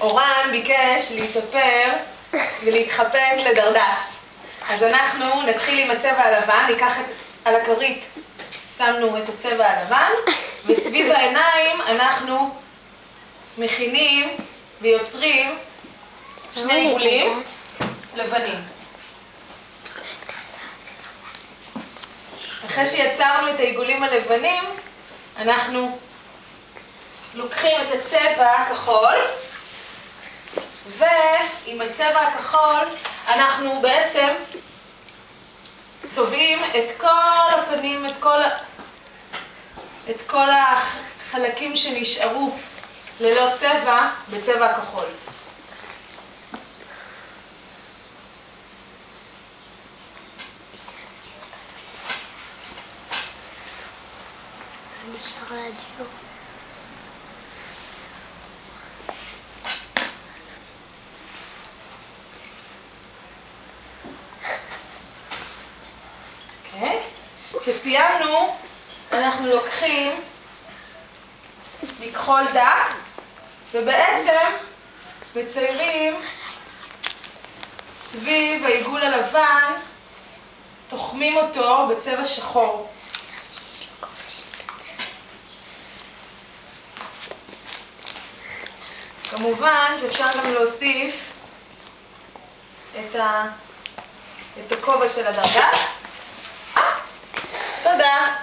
אורן ביקש להתאפר ולהתחפש לדרדס. אז אנחנו נתחיל עם הצבע הלבן, ניקח על הכרית, שמנו את הצבע הלבן, וסביב העיניים אנחנו מכינים ויוצרים שני עיגולים לבנים. אחרי שיצרנו את העיגולים הלבנים, אנחנו לוקחים את הצבע הכחול, ועם הצבע הכחול אנחנו בעצם צובעים את כל הפנים, את כל החלקים שנשארו ללא צבע בצבע הכחול. נשאר רדיו. כשסיימנו, אנחנו לוקחים מכחול דק ובעצם מציירים סביב העיגול הלבן, תוחמים אותו בצבע שחור. כמובן שאפשר גם להוסיף את הכובע של הדרדס. תודה.